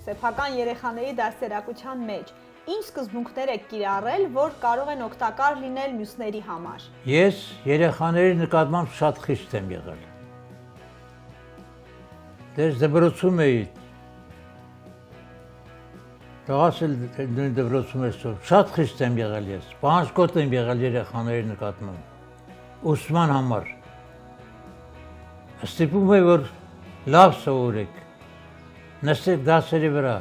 սեփական երեխաների դաստիարակության մեջ։ Ինչ սկզբունքներ եք կիրառել, որ կարող են օգտակար լինել մյուսների համար։ Ես երեխաների նկատմամբ շատ խիստ եմ եղել։ Դες դպրոցում էի։ Տղաս էլ նույն դպրոցում էր սով։ Շատ խիստ եմ եղել ես։ Պահանջկոտ եմ եղել երեխաների նկատմամբ։ Ուսման համար։ Ստիպում է, որ լավ սովորեք։ Նստեք դասերի վրա։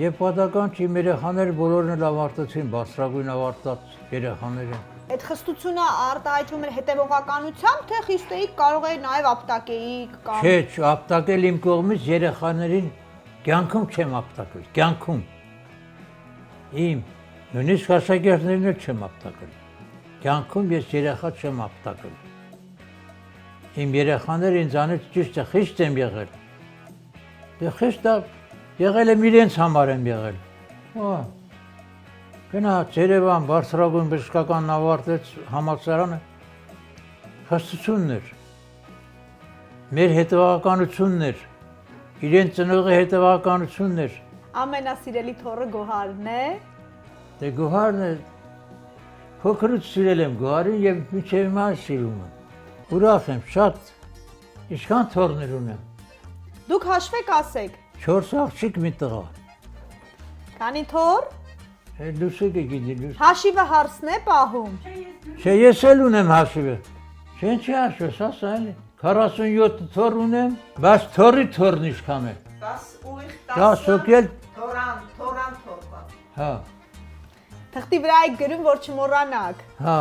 Եվ պատական չի, իմ երեխաները բոլորն էլ ավարտեցին, բարձրագույն ավարտած երեխաները։ Այդ խստությունը արտահայտվում էր հետևողականությամբ, թե խիստ էիք, կարող էի նաև ապտակեիք կամ։ Չէ, ապտակել իմ կողմից երեխաներին կյանքում չեմ ապտակել, կյանքում։ Իմ նույնիսկ աշակերտներին էլ չեմ ապտակել։ Կյանքում ես երեխա չեմ ապտակել։ Իմ երեխաները ինձանից ճիշտ է խիստ եմ եղել։ Դե խիստ եղել եմ իրենց համար եմ եղել։ Գնաց Երևան բարձրագույն բժշկական ավարտեց համալսարանը, խստությունն էր, մեր հետևականությունն էր, իրենց ծնողի հետևականությունն էր։ Ամենասիրելի թոռը Գոհարն է։ Դե Գոհարն է, փոքրուց սիրել եմ Գոհարին և մինչև հիմա սիրում եմ։ Ուրախ եմ շատ, ինչքան թոռներ ունեմ։ Դուք հաշվեք ասեք։ 4 աղջիկ մի տղա։ Քանի թոռ։ Լուսիկ է գիտի լուս։ Հաշիվը հարցն է պահում։ Չէ, ես էլ ունեմ հաշիվը։ Չէ, չի հաշվես, ասա էլի։ 47 թոռ ունեմ, բայց թոռի թոռն ինչքան է։ 10 ուղիղ 10 հոգել։ թորան թորվա։ Հա։ Թղթի վրա եք գրում, որ չմոռանաք։ Հա։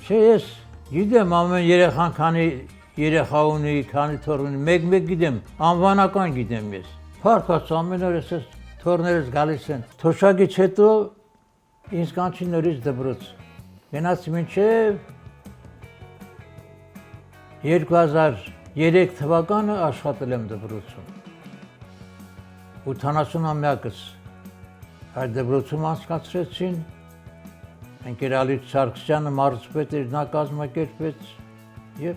Չէ, ես գիտեմ ամեն երեխան քանի երեխա ունի, քանի թոռ ունի, մեկ գիտեմ, անվանական գիտեմ ես։ Փառքած ամեն օր ես թոռներս գալիս են։ Թոշակից հետո ինձ կանչի նորից դպրոց։ Գնացի մինչև 2003 թվականը աշխատել եմ դպրոցում։ 80-ամյակս այդ դպրոցում անցկացրեցին։ Ընկերալից Սարգսյանը մարզպետ էր, նա կազմակերպեց եւ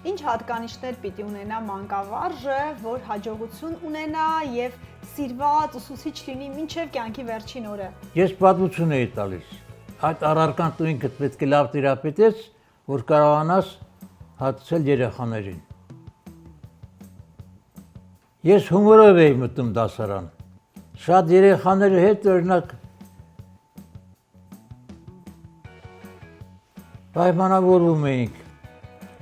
Ինչ հատկանիշներ պիտի ունենա մանկավարժը, որ հաջողություն ունենա եւ սիրված ուսուցիչ լինի մինչեւ կյանքի վերջին օրը։ Ես պատմություն էի տալիս։ Այդ առարկան դու ինքդ պետք է լավ տիրապետես, որ կարողանաս հատուցել երեխաներին։ Ես հումորով էի մտնում դասարան։ Շատ երեխաների հետ օրինակ պայմանավորվում էինք,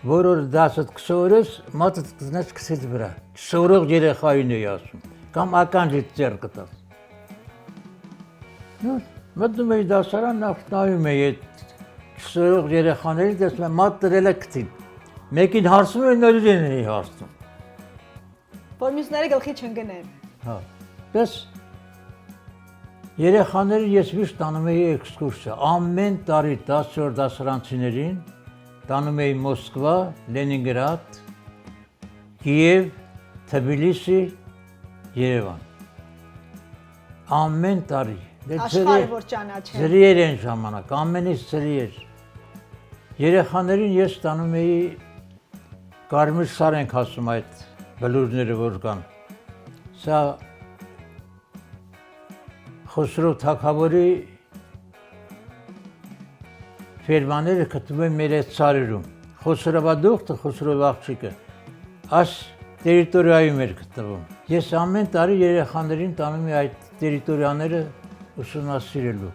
որ օր դասդ կսովորես, մատդ կզնես քսից վրա։ Չսովորող երեխային էի ասում, կամ ականջից ձեռ կտաս։ Մտնում էի դասարան, նայում էի այդ չսովորող երեխաներին, տեսնում եմ մատ տրել է քթին։ Մեկին հարցնում էի, նորից էի հարցնում։ Որ մյուսները գլխի չընկնեն։ Հա։ Պես երեխաներին ես միշտ տանում էի էքսկուրսիա։ Ամեն տարի 10-րդ դասարանցիներին տանում էի Մոսկվա, Լենինգրադ, Կիև, Թբիլիսի, Երևան։ Ամեն տարի։ Աշխարհը որ ճանաչեն։ Ծրի էր այն ժամանակ, ամենից ծրի էր։ Երեխաներին ես տանում էի Կարմիր սար ենք ասում այդ բլուրները որ կան։ Սա Խոսրով թագավորի ֆերմաները գտնում են մեր այդ սարերում։ Խոսրովա դուխտը, Խոսրով աղջիկը, այս տերիտորիայում էր գտնվում։ Ես ամեն տարի երեխաներին տանում էի այդ տերիտորիաները ուսումնասիրելու։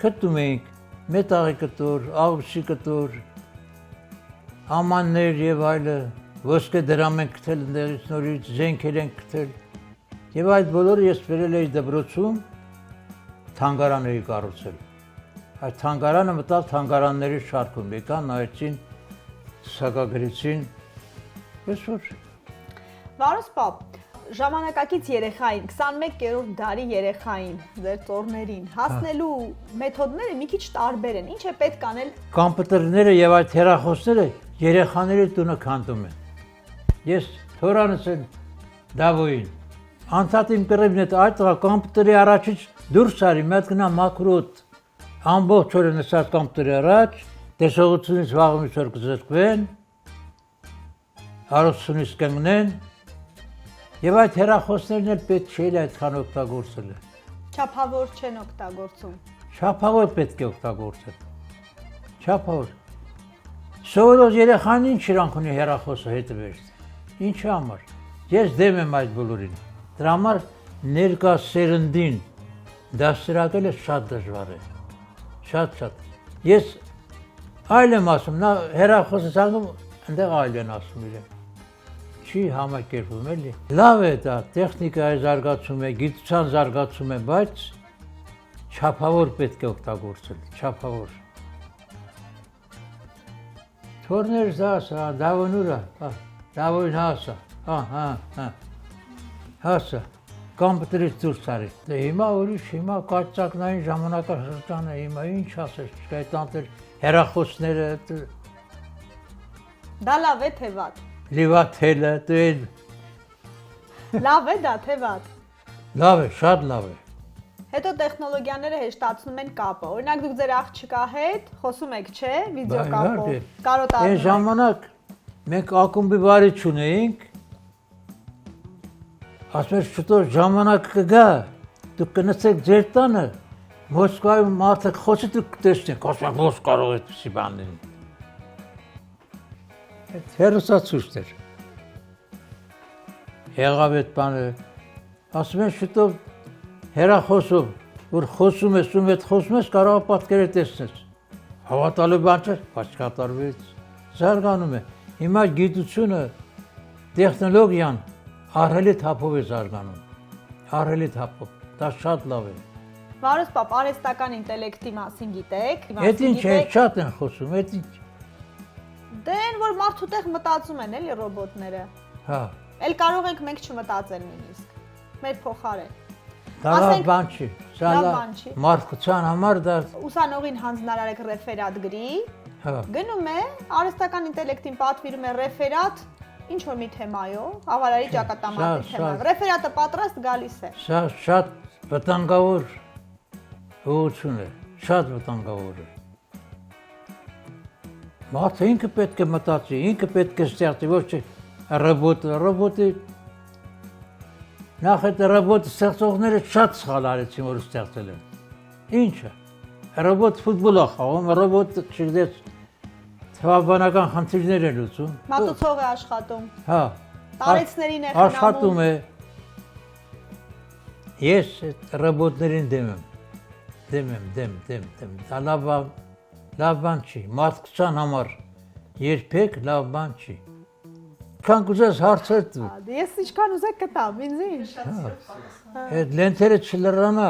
Գտնում էինք մետաղի կտոր, աղբշի կտոր, ամաններ եւ այլը, ոսկե դրամ են գտել ընդեղից նորից, զենքեր են գտել։ Եվ այդ բոլորը ես բերել էի դպրոցում, թանգարան էի կառուցել։ Այդ թանգարանը մտավ թանգարանների շարքում, եկան նայեցին, սակագրեցին, ես որ։ Վարոս պապ, ժամանակակից երեխային, 21-րդ դարի երեխային, ձեր ծորներին, հասնելու մեթոդները մի քիչ տարբեր են, ինչ է պետք անել։ Կոմպյուտերները եւ այդ հեռախոսները երեխաների տունը քանդում են։ Ես թորանս եմ Դավոյին, անցած իմ կռիվն այդ կոմպյուտերի առաջից դուրս արի, մեծ գնա մակրոտ, ամբողջ օրը նստած կոմպյուտերի առաջ, տեսողությունից վաղը մի շոր կզրկվեն, հարստությունից կընկնեն, Եվ այդ հեռախոսներն էլ պետք չէ այդքան օգտագործել։ Չափավոր չեն օգտագործում։ Չափավոր պետք է օգտագործել։ Չափավոր։ Սովորոց երեխան ինչ իրանք ունի հեռախոսը հետ վերցնել։ Ինչի համար։ Ես դեմ եմ այդ բոլորին։ Դրա համար ներկա սերնդին դասերակելը շատ դժվար է։ Շատ։ Ես այլ եմ ասում, նա հեռախոսը ցանկում, այնտեղ այլ են ասում իրեն։ Չի համակերպվում էլի։ Լավ է դա, տեխնիկայի զարգացում է, գիտության զարգացում է, բայց չափավոր պետք է օգտագործել, չափավոր։ Թորներ դասա, դավոնուրա, դավոյն հասա, հասա, կամպյուտերից դուրս արի։ Դե հիմա ուրիշ, հիմա կարծակնային ժամանակաշրջան է, հիմա ինչ ասես, չկա այդ անտեր հեռախոսները, Դա լավ է թե վատ։ լիվաթելը, դեն, Լավ է դա թե վատ։ լավ է, շատ լավ է։ Հետո տեխնոլոգիաները հեշտացնում են կապը։ Օրինակ դուք ձեր աղջկա հետ խոսում եք, չէ, վիդեոկապով։ Այն Կարոտանում եք։ ժամանակ մենք ակումբի վարի չունեինք, ասում էր շուտով ժամանակ կգա, դուք կնստեք ձեր տանը, Մոսկվայում մարդիկ խոսի դուք կտեսնեք, ասում եք ո՞ս կարող է այդպիսի բան լինել։ Այդ հեռուստացույցն էր։ Եղավ այդ բանը, ասում են շուտով հեռախոսով, որ խոսում ես, ում հետ խոսում ես, կարող է պատկերը տեսնես։ Հավատալու բան չէ, բայց կատարվեց, զարգանում է։ Հիմա գիտությունը, տեխնոլոգիան ահռելի թափով է զարգանում, ահռելի թափով, դա շատ լավ է։ Վարուս պապ, արհեստական ինտելեկտի մասին գիտեք։ Այդ ինչ է, շատ են խոսում, այդ ինչ։ Դե այն, որ մարդու տեղ մտածում են էլի ռոբոտները։ Հա, Էլ կարող ենք մենք չմտածել նույնիսկ։ Մեր փոխարեն։ դա լավ բան չի, սա լավ լավ բան չի։ մարդկության համար դա, Ուսանողին հանձնարարեք ռեֆերատ գրի, հա, գնում է, արհեստական ինտելեկտին պատվիրում է ռեֆերատ ինչ որ մի թեմայով, ավարարի ճակատամարտի թեմայով։ Ռեֆերատը պատրաստ գալիս է։ սա շատ վտանգավոր ուղղություն է, շատ վտանգավոր է։ Մարդը ինքը պետք է մտածի, ինքը պետք է ստեղծի, ոչ թե ռոբոտը, նախ այդ ռոբոտը ստեղծողները շատ սխալ արեցին, որ ստեղծել են։ Ինչը, ռոբոտ ֆուտբոլ է խաղում, ռոբոտը չգիտես թվաբանական խնդիրներ է լուծում։ Մատուցող է աշխատում։ Հա, Տարեցներին է խնամում։ աշխատում է։ Ես այդ ռոբոտներին դեմ, դա լավ բան չի, մարդկության համար երբեք լավ բան չի։ Քան կուզես հարցեր տու, Ես ինչքան ուզեք կտամ, ինձ ինչ։ այդ լենթերը չլրանա,